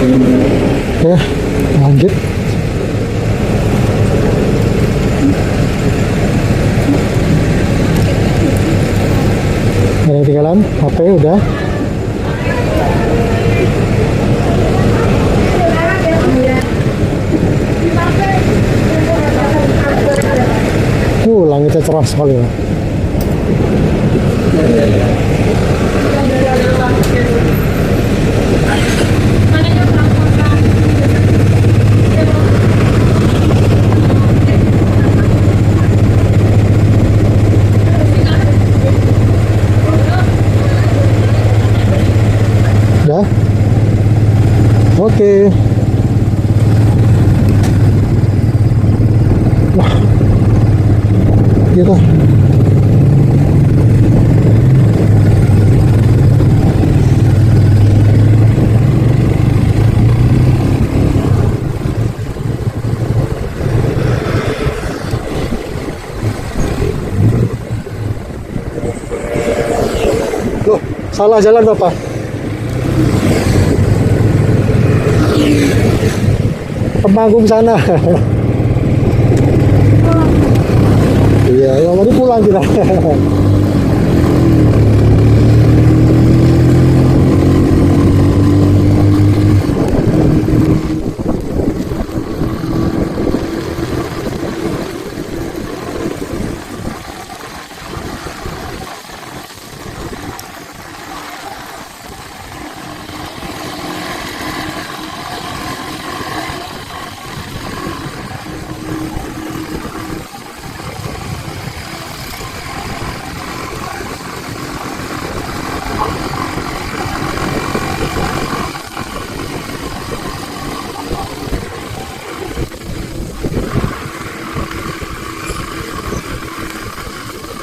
Oke, lanjut. Ada yang ketinggalan? HP udah. Langitnya cerah sekali ya. Udah? Oke. Wah. Gitu. Loh, salah jalan Bapak. Temanggung sana. Iya, yang tadi pulang kita.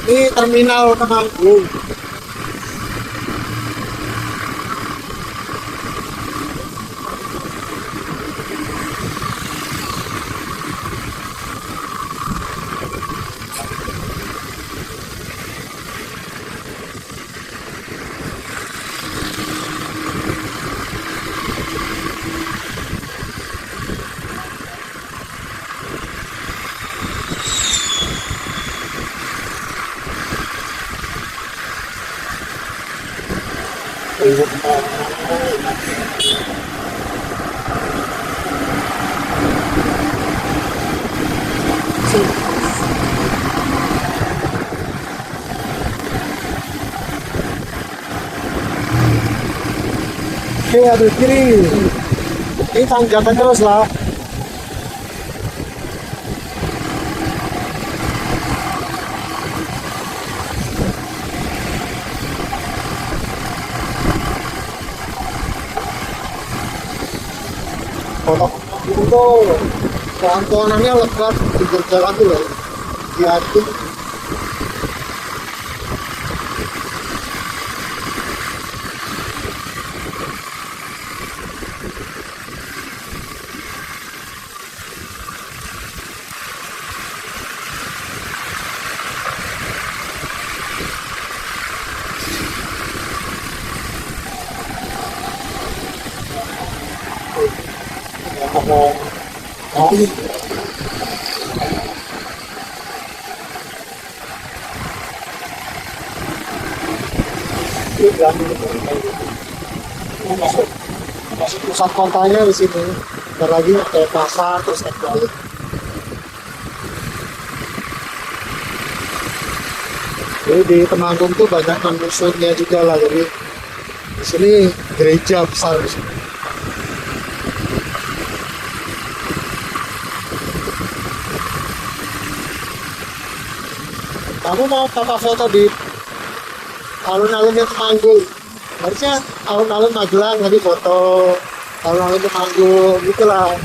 Ini terminal Temanggung. Oke, aduh kiri. Ini tanjakan terus lah. Itu pelan-pelanannya lebat di jalan tuh loh. Diatur. Masuk pusat kotanya di sini. Bentar lagi kayak pasar terus balik. Jadi di Temanggung tuh banyak non-muslimnya juga lah. Jadi di sini gereja besar di sini. Kamu mau foto di alun-alunnya Temanggung? Harusnya alun-alun Magelang tadi foto, alun-alun Temanggung gitulah.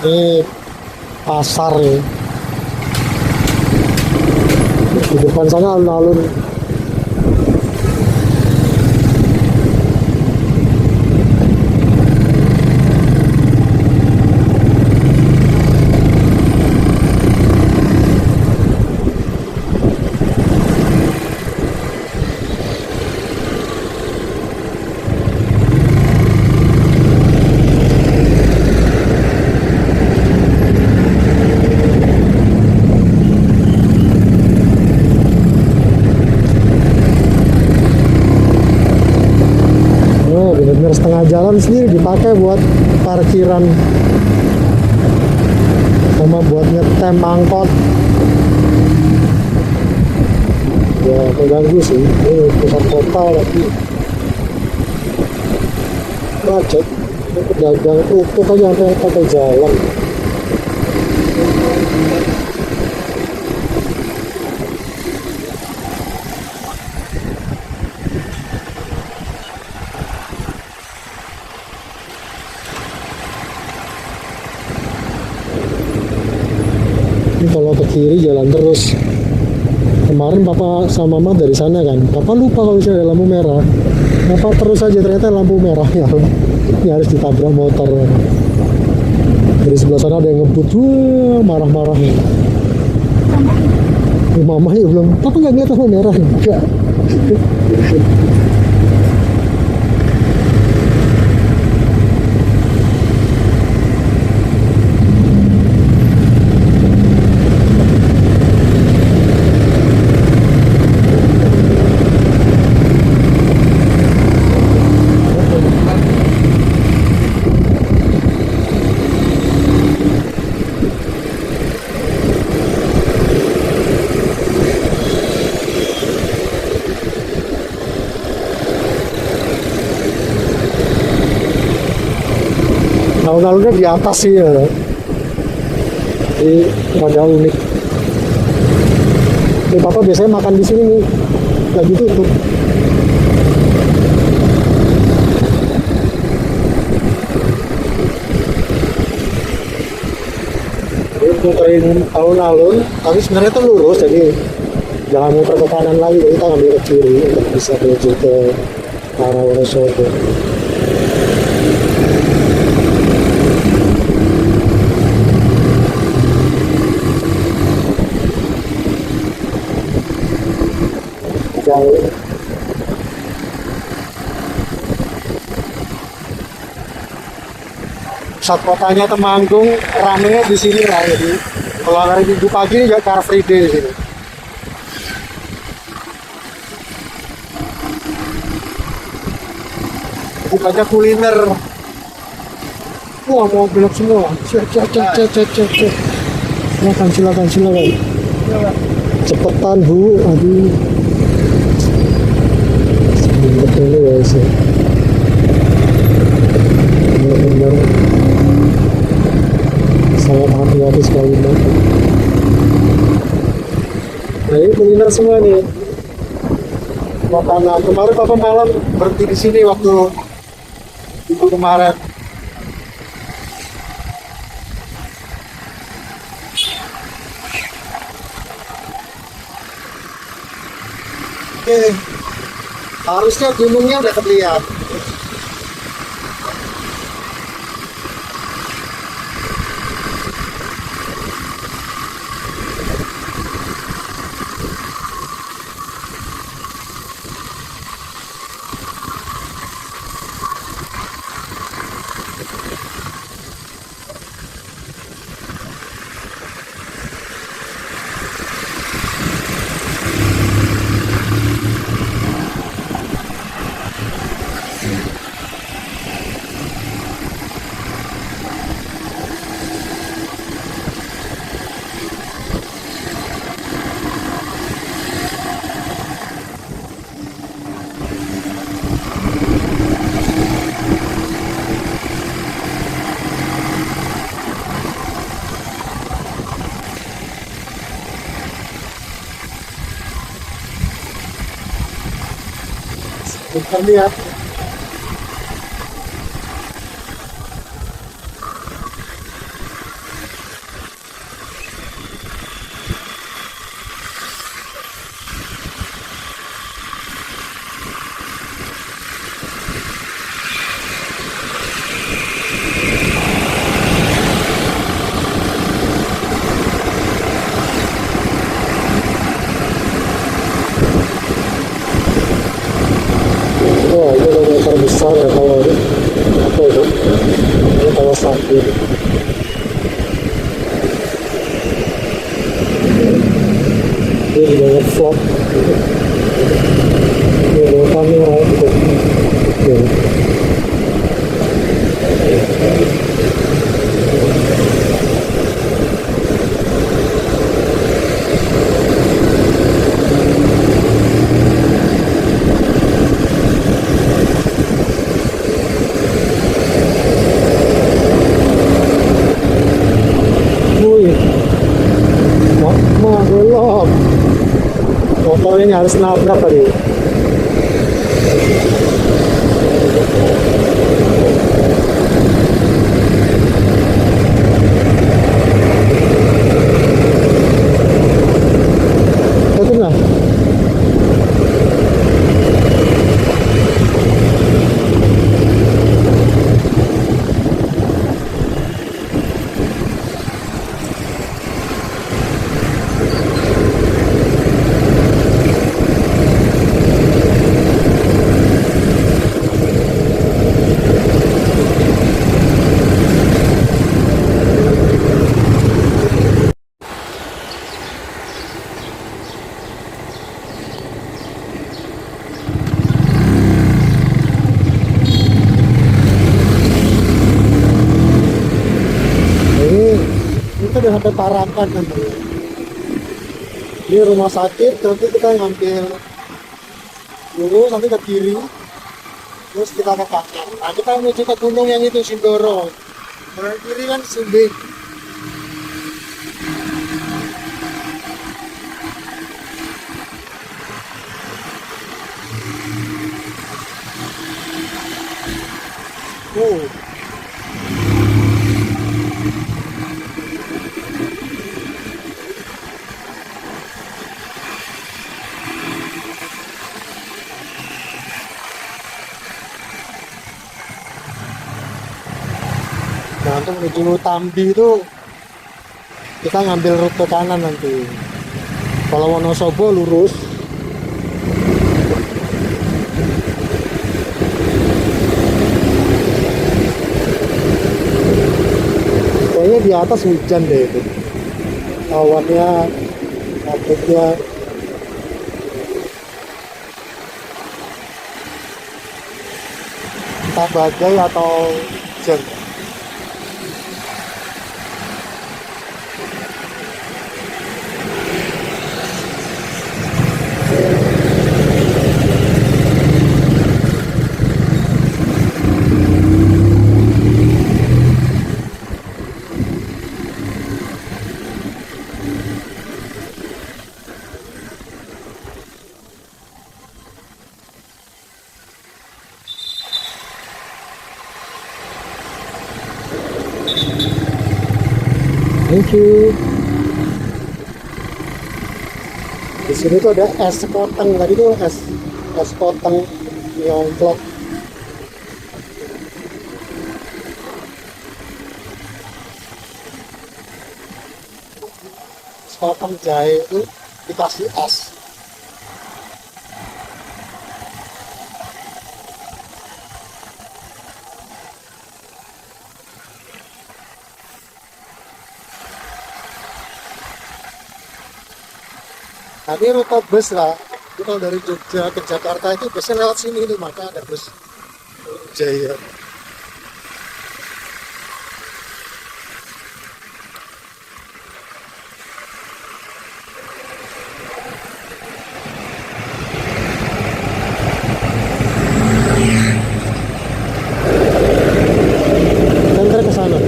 Ini pasar ya. Di depan sana alun-alun. Oh, benar-benar setengah jalan sendiri dipakai buat parkiran sama buat ngetem angkot. Ya mengganggu sih, ini pusat kota lagi macet. Ini pedagang tutup aja sampai pakai jalan. Ini kalau ke kiri jalan terus. Kemarin papa sama mama dari sana kan, papa lupa kalau misalnya ada lampu merah. Papa terus aja, ternyata lampu merah ya. Ini harus ditabrak motor. Dari sebelah sana ada yang ngebut, wah marah-marah. Mama ya belum, papa nggak ngeliat lampu merah enggak. Alun-alunnya di atas sih ya. Jadi rada unik. Ini papa biasanya makan di sini nih, lagi tutup. Jadi muterin alun-alun, tapi sebenarnya itu lurus, jadi jangan muter ke kanan lagi, jadi kita ngambil ke kiri untuk bisa menuju ke arah Wonosobo. Jauh. Pusat kotanya Temanggung, ramenya di sini lah. Jadi kalau hari Minggu pagi ini juga Car Free Day di sini. Jadi banyak kuliner. Wah, mau belok semua. Cek. Silakan. Cepetan Bu, aduh. Betul guys ya. Benar-benar sangat hati-hati sekali banget. Nah ini kuliner semua nih. Makanan kemarin papa malam berhenti di sini waktu itu kemarin. Oke. Harusnya gunungnya udah terlihat. Kita lihat. Wah, ini logo terbesar ya kalau apa itu? Ini kalau sakit. Ini banyak vlog. Ini logo kamera gitu. Ya. Wih, belok. Motor ini harus nabrak tadi. Itu nah. Kita udah sampai Tarakan kan. Ini rumah sakit, nanti kita ngambil lurus nanti ke kiri, terus kita ke kanan. Nah, kita menuju ke gunung yang itu Sindoro. Ke kiri kan Sumbing. Nah, untuk menuju Tambi itu kita ngambil rute kanan nanti. Kalau Wonosobo lurus. Kayaknya di atas hujan deh itu. Awannya, kabutnya. Entah badai atau hujan. Thank you. Di sini tuh ada es sekoteng, tadi tuh es poteng nyongklok. Es poteng jahe itu dikasih es. Nah, ini rute bus lah. Itu kalau dari Jogja ke Jakarta itu busnya lewat sini itu, maka ada bus Jaya. Center ke sana.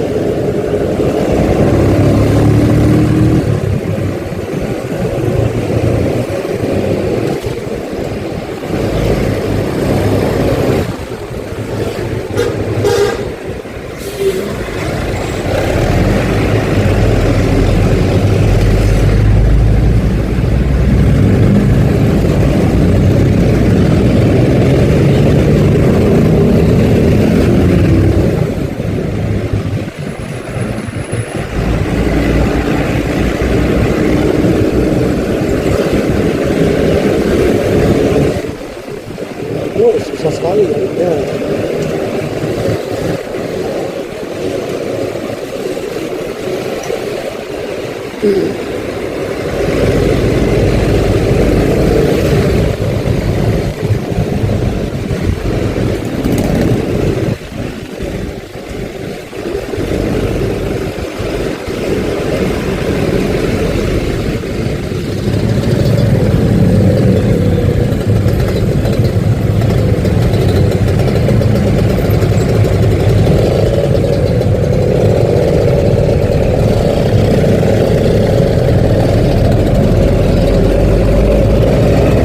susah sekali ya.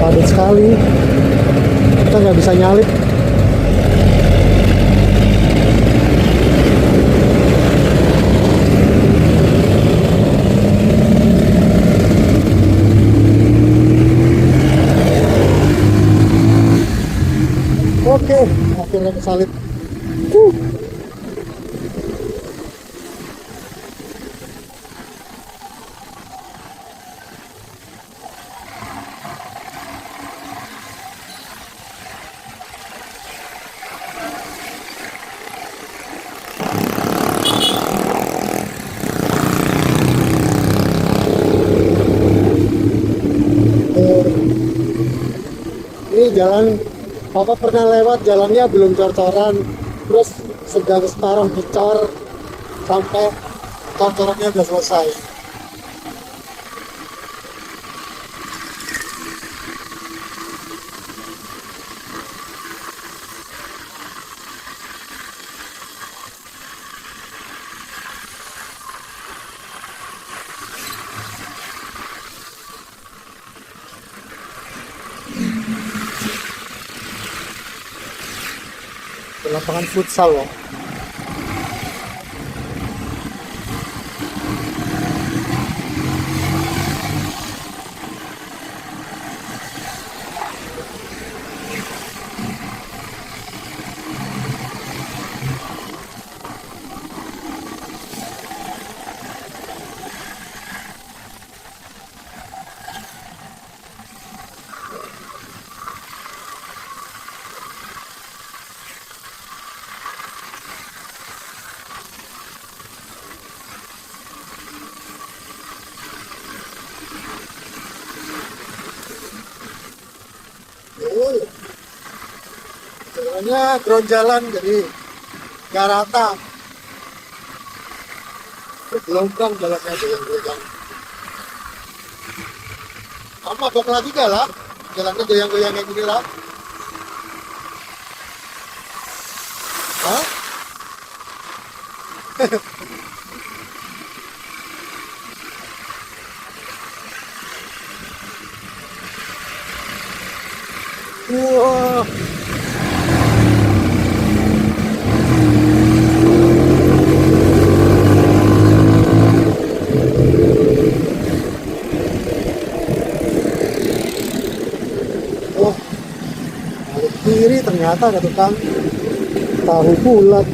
Padat sekali, kita nggak bisa nyalip. Oke, akhirnya kesalip. Uh. Ini jalan, Papa pernah lewat, jalannya belum cor-coran, terus sedang sekarang dicor sampai cor-corannya udah selesai. Di lapangan futsal loh. Jalannya ground jalan, jadi nggak rata. Bergelombang jalannya, goyang-goyang. Kamu mabok lagi gak lah? Jalannya goyang-goyang kayak gini lah. Hah? Wah. Wah, balik kiri ternyata ada tukang tahu bulat.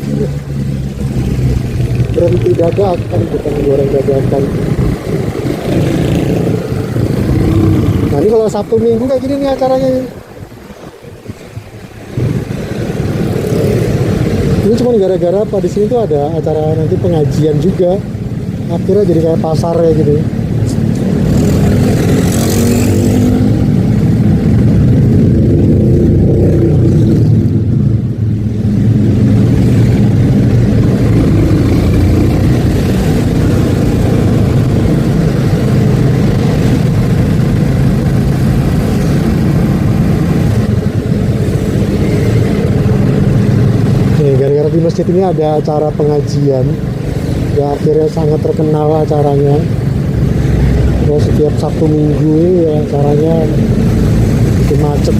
Berhenti dadakan, bukan goreng dadakan. Nah ini kalau Sabtu Minggu kayak gini nih acaranya. Ini cuma gara-gara apa, di sini tuh ada acara nanti pengajian juga. Akhirnya jadi kayak pasar ya gitu. Gara-gara di masjid ini ada acara pengajian ya, akhirnya sangat terkenal acaranya. Ya, setiap Sabtu Minggu ya acaranya itu macet.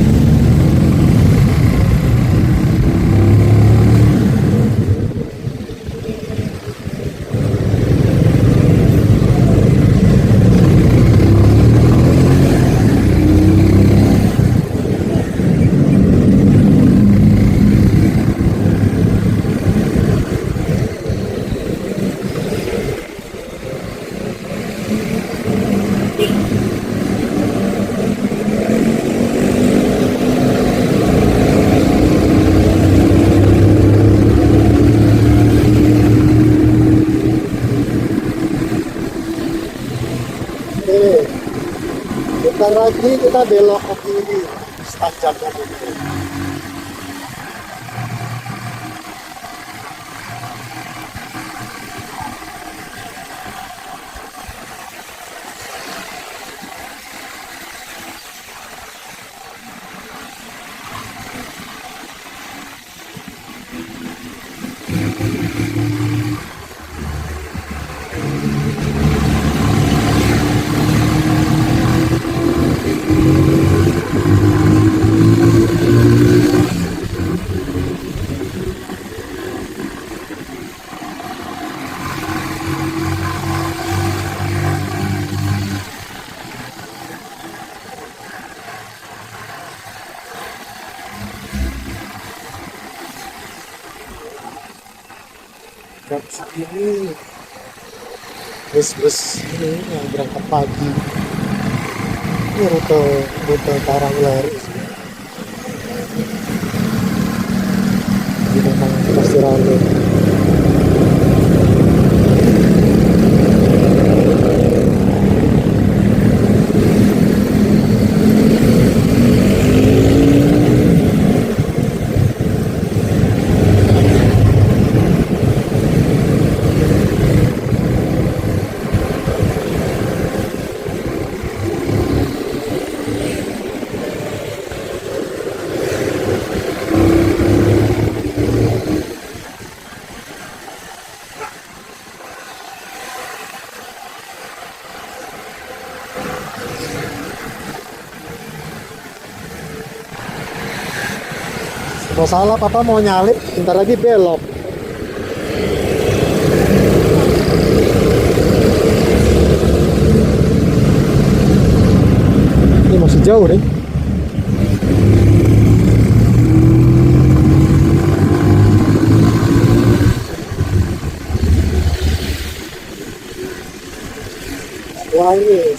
Sebentar lagi kita belok ke kiri, tanjakan ini. Dan ini bus-bus ini yang berangkat pagi. Ini rute Karangwari. Ini memang pasti ramai. Mau salah papa mau nyalip, bentar lagi belok. Ini masih jauh nih. Setelah ini.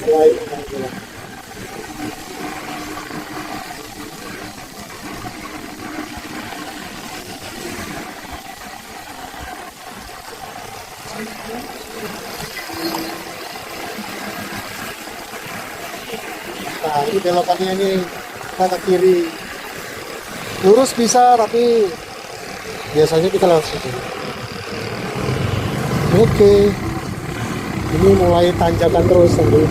Nah, ini belokannya ini ke kiri. Lurus bisa, tapi biasanya kita lewat situ. Oke. Ini mulai tanjakan terus nanti.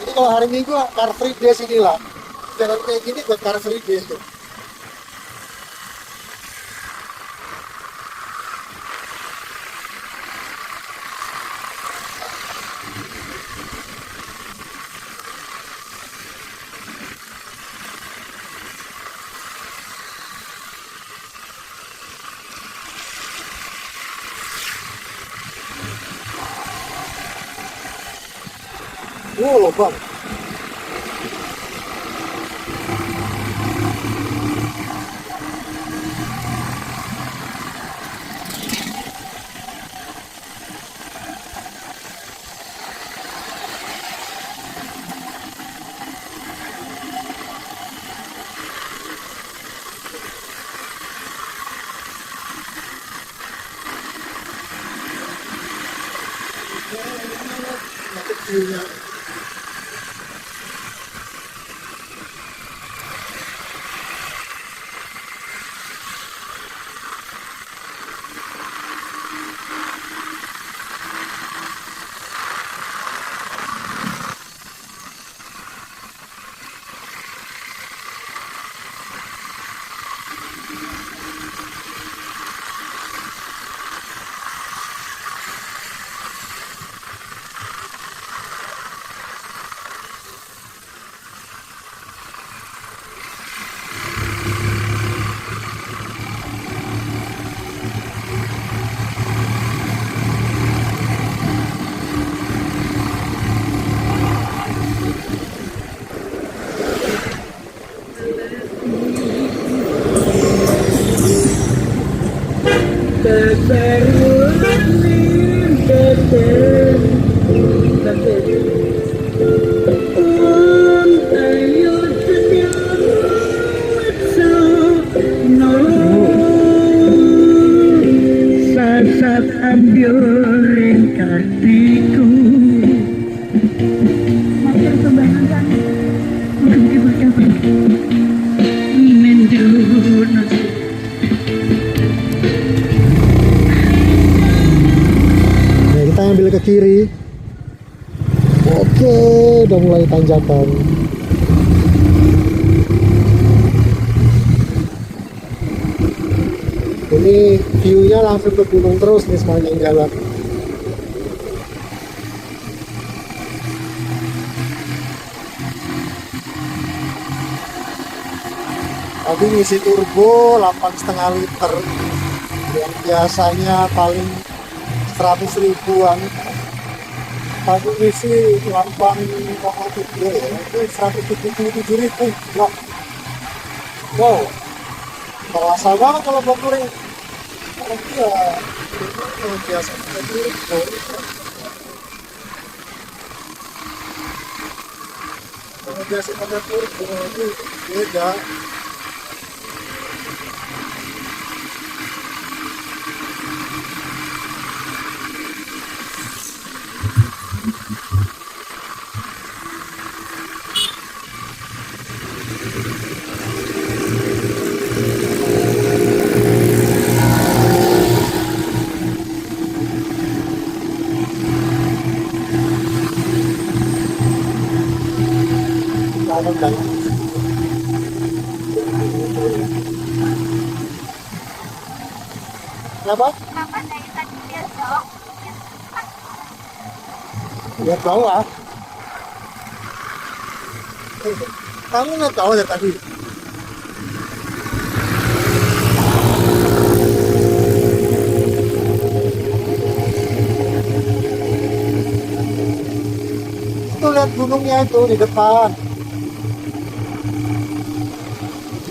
Jadi kalau hari Minggu car free day sini lah. Jalan kayak gini buat car free day tuh. Lubang. Kecilnya. Oke, udah mulai tanjakan. Ini view-nya langsung ke gunung terus nih sepanjang jalan. Tadi ngisi turbo 8,5 liter yang biasanya paling 100 ribuan. Tadi ngisi 8,3 ya, itu 177 ribu. Wow, terasa banget kalau Bogor. Iya, itu biasa turbo. Kalau biasa pakai turbo itu beda. Kenapa? Lihat bawah. Kamu nggak tahu dari tadi. Itu lihat gunungnya itu di depan.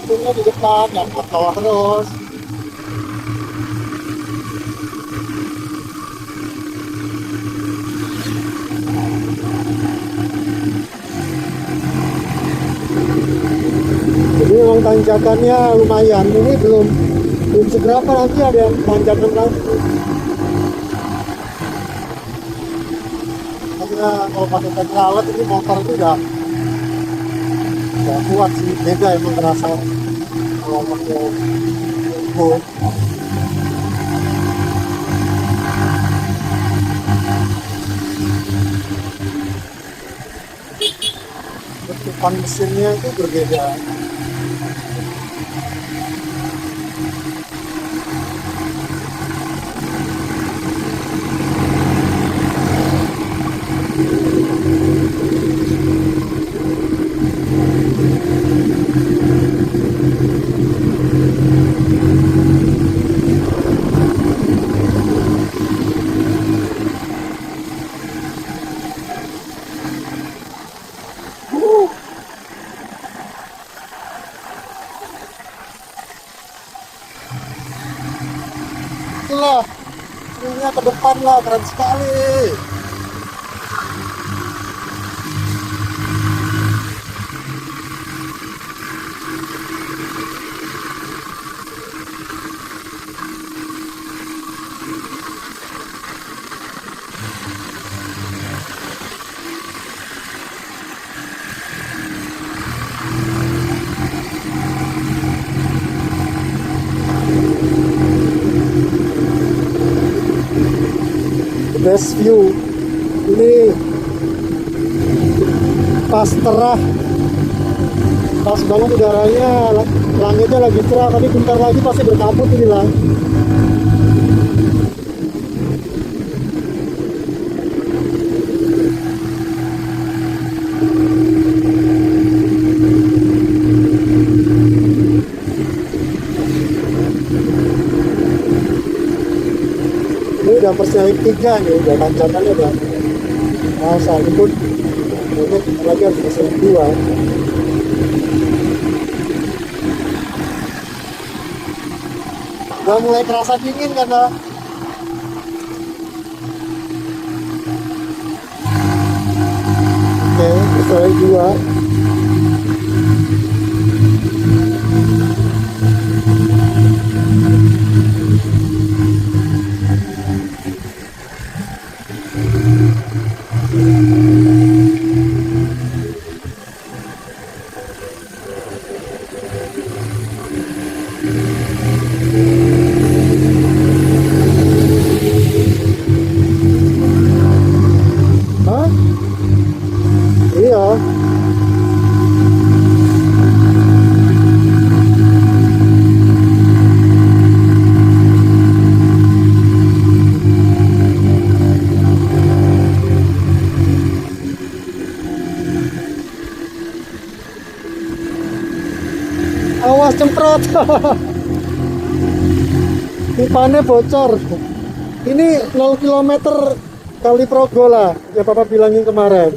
Gunungnya di depan, yang ke bawah terus. Jadi memang tanjakannya lumayan. Ini belum seberapa, nanti ada yang tanjakan lagi. Karena kalau pakai pedal alat ini motor itu udah kuat sih, beda emang terasa kalau pakai turbo. Bentukan mesinnya itu berbeda. Itulah, ininya ke depan lah, keren sekali. Best view ini pas cerah, pas banget udaranya, langitnya lagi cerah, tapi bentar lagi pasti berkabut ini lah. Ini udah persiapan 3 nih, udah tanjakannya udah masa ini pun ini lagi harus persiapan 2. Udah mulai terasa dingin karena oke, persiapan 2. Hah? gas cemprot. Pipannya bocor. Ini 0 kilometer kali Progo lah, ya papa bilangin kemarin.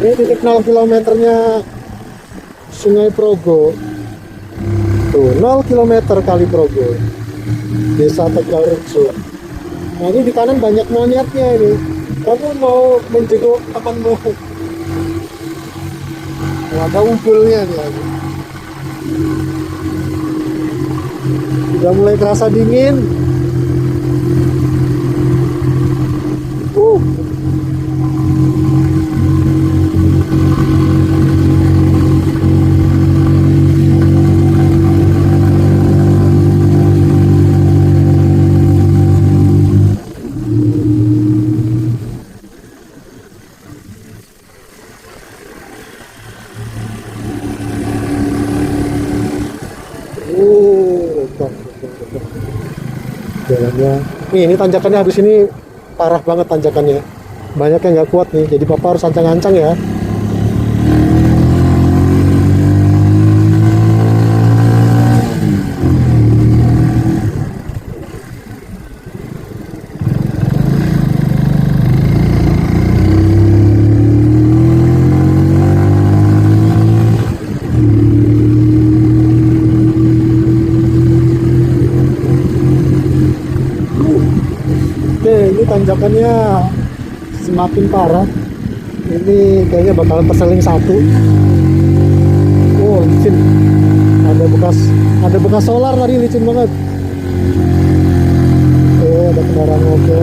Ini titik 0 kilometernya Sungai Progo. Tuh, 0 kilometer kali Progo. Desa Tegalrejo. Nah, ini di kanan banyak monyetnya ini. Kamu mau menjenguk temanmu. Ada umpulnya nih. Udah mulai terasa dingin. Jalannya nih, ini tanjakannya habis ini parah banget tanjakannya, banyak yang nggak kuat nih, jadi papa harus ancang-ancang ya. Ini tanjakannya semakin parah. Ini kayaknya bakalan terseling satu. Oh, licin. Ada bekas solar tadi, licin banget. Oke, ada kendaraan mobil.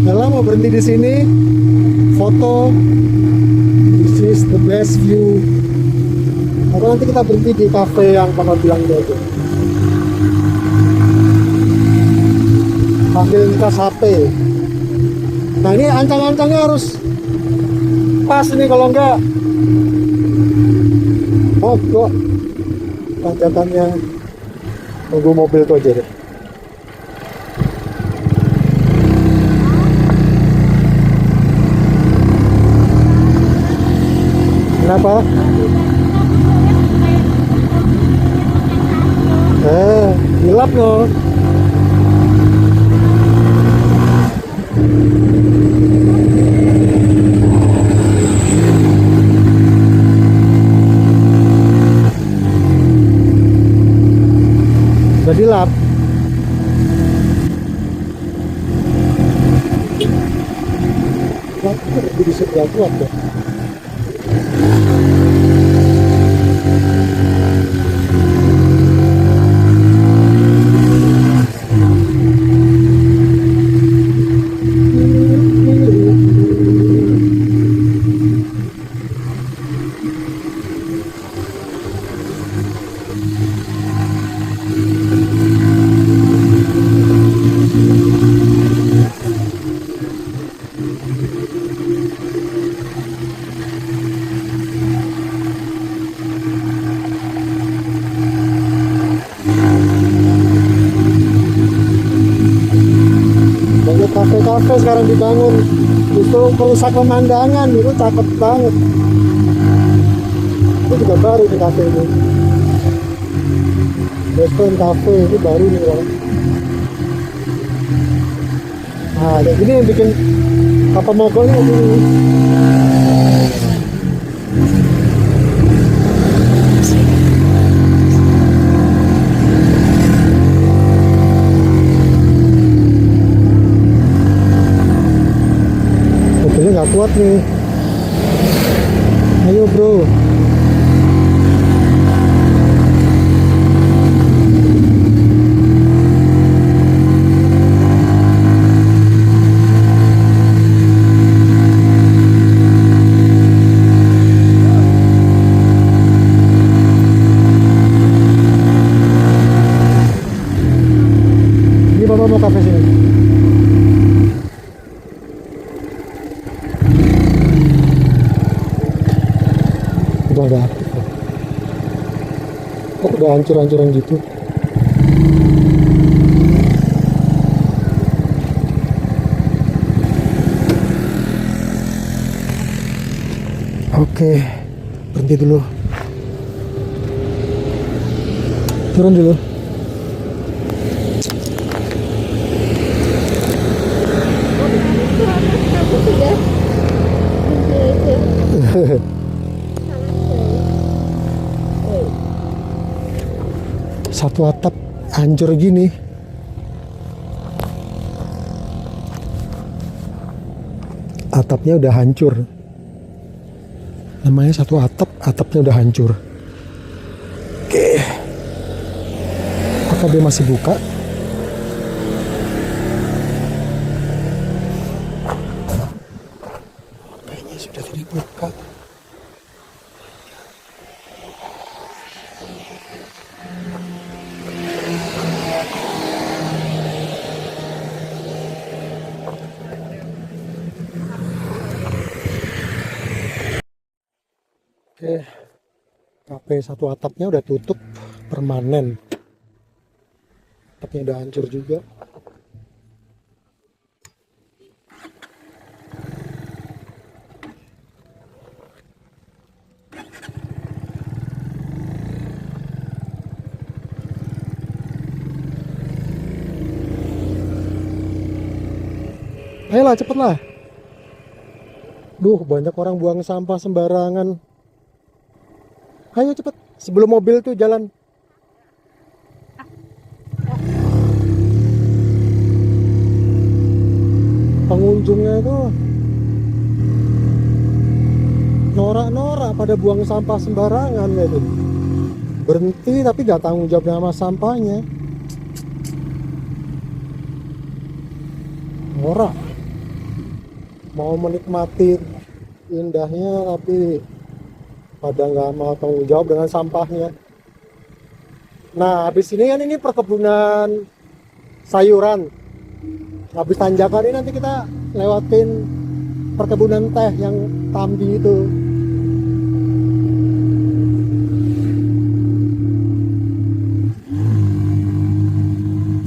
Ella mau berhenti di sini, foto. This is the best view. Atau nanti kita berhenti di cafe yang papa bilang itu. Sambil ngecas HP. Nah, ini ancang-ancangnya harus pas nih, kalau enggak mogok tanjakannya. Tunggu mobil tuh aja deh. Kenapa? Gelap loh. Udah dilap. Aku di sebelah kuat deh. Kafe-kafe sekarang dibangun, itu merusak pemandangan, itu cakep banget. Itu juga baru di kafe ini, restoran kafe itu baru nih orang. Nah, kayak gini yang bikin apa mogolnya ini. Mobilnya nggak kuat nih. Ayo bro. Ini bapak mau kafe sini. Udah aktif. Kok udah hancur-hancuran gitu. Oke, berhenti dulu. Turun dulu. Aku sudah menjelajah sangat jauh. Satu atap hancur gini. Atapnya udah hancur. Namanya satu atap, atapnya udah hancur. Oke. Apakah dia masih buka? Kayaknya sudah tidak buka. Oke, kafe satu atapnya udah tutup permanen. Atapnya udah hancur juga. Ayolah, cepetlah. Duh, banyak orang buang sampah sembarangan. Ayo cepet, sebelum mobil tuh jalan. Pengunjungnya itu norak-norak pada buang sampah sembarangan gitu. Berhenti tapi gak tanggung jawab sama sampahnya. Norak. Mau menikmati indahnya tapi pada nggak mau tanggung jawab dengan sampahnya. Nah, habis ini kan ini perkebunan sayuran. Habis tanjakan ini nanti kita lewatin perkebunan teh yang Tambi itu.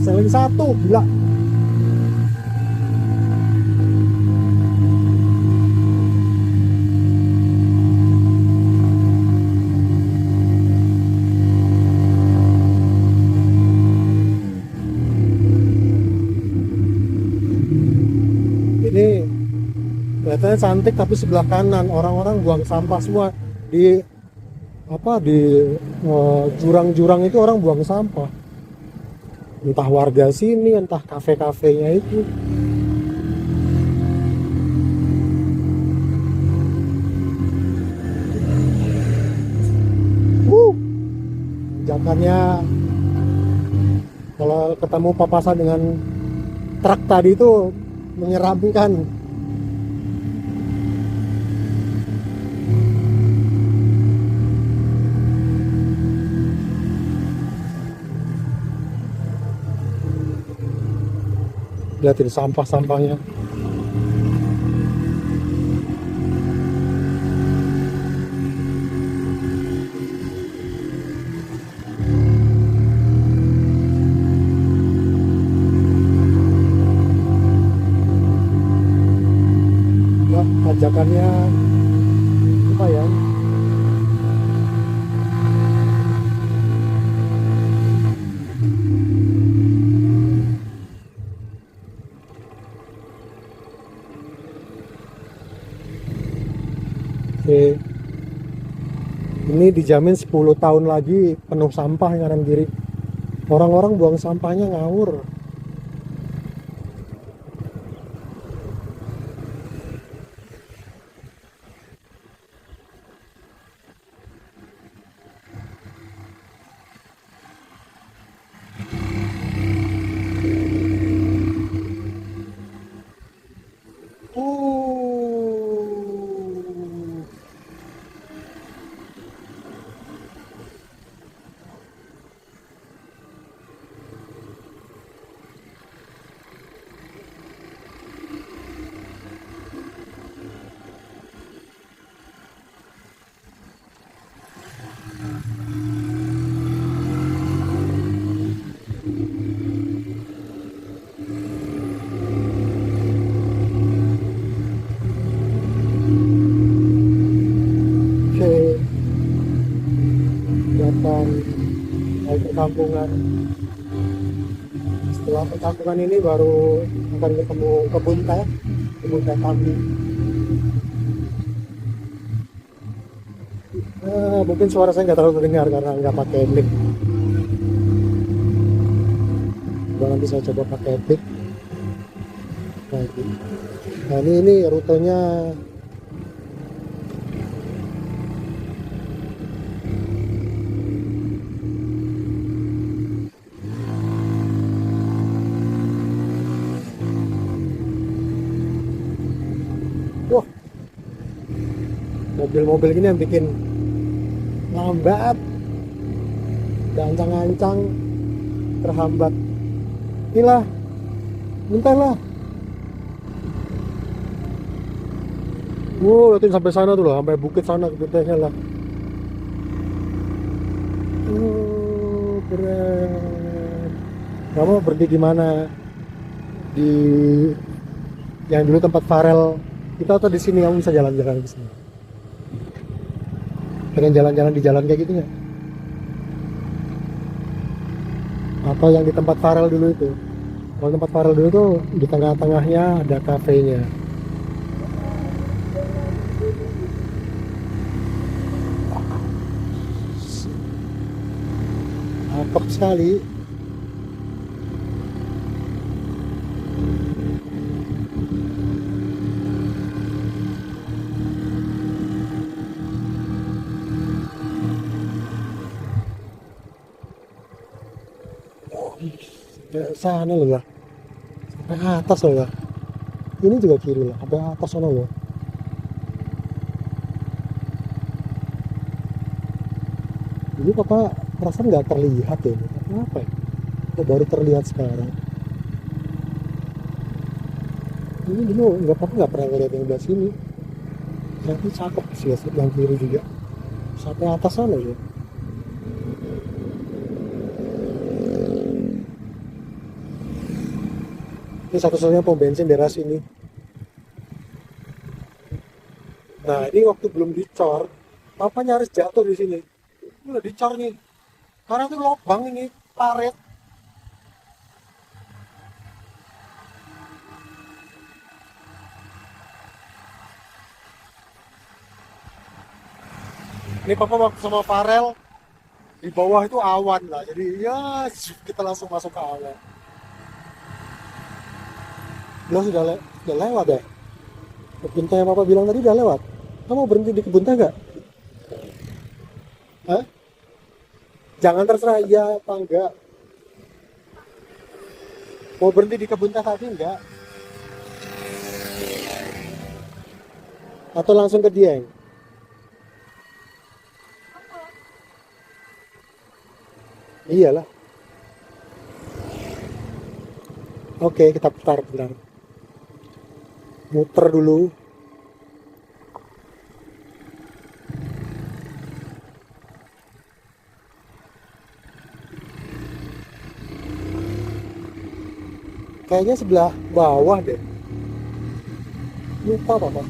Seling satu, gila. Ini kelihatannya cantik tapi sebelah kanan orang-orang buang sampah semua di di jurang-jurang itu orang buang sampah. Entah warga sini, entah kafe-kafenya itu. Jakarnya kalau ketemu papasan dengan truk tadi itu menyeramkan. Lihatin sampah-sampahnya. Nah, ajakannya apa ya? Oke. Ini dijamin 10 tahun lagi penuh sampah yang kanan kiri. Orang-orang buang sampahnya ngawur. Uh. bukan dari perkampungan. Setelah perkampungan ini baru akan ketemu kebun teh kambing. Mungkin suara saya nggak terlalu terdengar karena nggak pakai mic. Nanti saya coba pakai mic lagi. Nah ini rutenya. Wah, mobil-mobil gini yang bikin lambat dan ancang-ancang terhambat. Inilah, bentar lah. Wow, liatin sampai sana tuh loh, sampai bukit sana kebutnya lah. Keren. Kamu berhenti di mana? Di yang dulu tempat Farel kita, atau di sini kamu bisa jalan-jalan di sini? Pengen jalan-jalan di jalan kayak gitu nggak? Atau yang di tempat Farel dulu itu? Kalau tempat Farel dulu tuh di tengah-tengahnya ada kafenya. Cakep sekali. Sana loh lah, sampai atas loh lah. Ini juga kiri lah, sampai atas sana loh. Dulu papa perasaan nggak terlihat ya, kenapa ya? Kok baru terlihat sekarang? Ini dulu nggak pernah ngeliat yang sebelah sini. Tapi cakep sih ya, yang kiri juga sampai atas sana ya. Ini satu-satunya pom bensin daerah sini. Nah ini waktu belum dicor, papa nyaris jatuh di sini. Ini udah dicor nih, karena itu lubang ini paret. Ini papa waktu sama Farel di bawah itu awan lah, jadi ya kita langsung masuk ke awan. Lo sudah lewat ya? Kebun teh yang papa bilang tadi udah lewat. Kamu berhenti di kebun teh nggak? Hah? Jangan, terserah iya apa enggak. Mau berhenti di kebun teh tadi enggak? Atau langsung ke Dieng? Iyalah. Oke, kita putar bentar. Muter dulu. Kayaknya sebelah bawah deh. Lupa papa.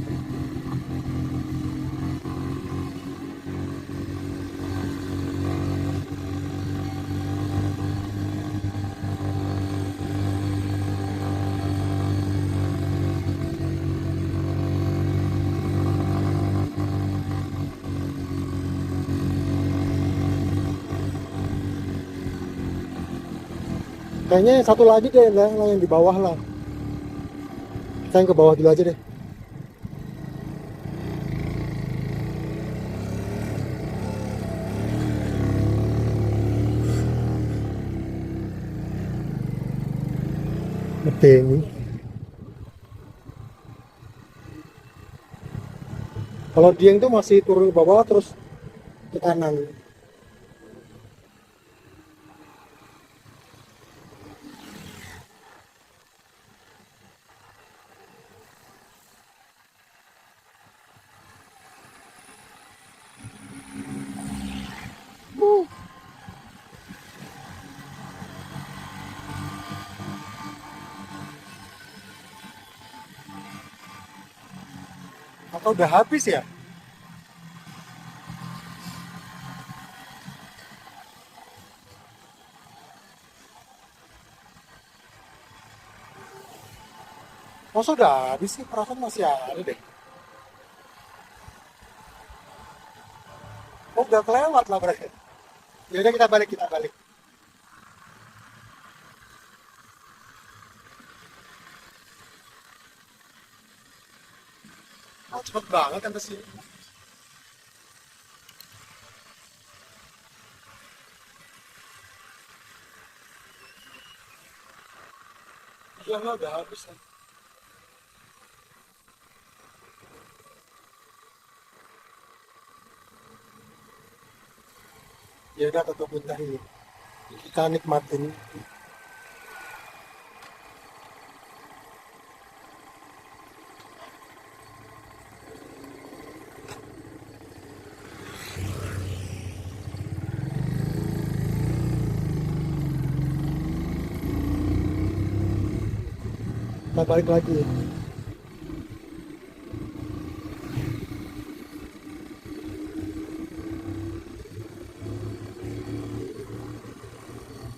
Kayaknya yang satu lagi deh lah, yang di bawah lah. Kita yang ke bawah dulu aja deh. Ngedeng. Kalau Dieng tuh masih turun ke bawah terus ke kanan. Atau udah habis ya? Masa udah habis sih? Perasaan masih ada deh. Oh, udah kelewat lah berarti. Yaudah kita balik, kita balik. Oh, cepet banget kan sini. Iya lah, udah habis kan. Ya udah tutup bentar ini. Kita nikmatin. Kita balik lagi.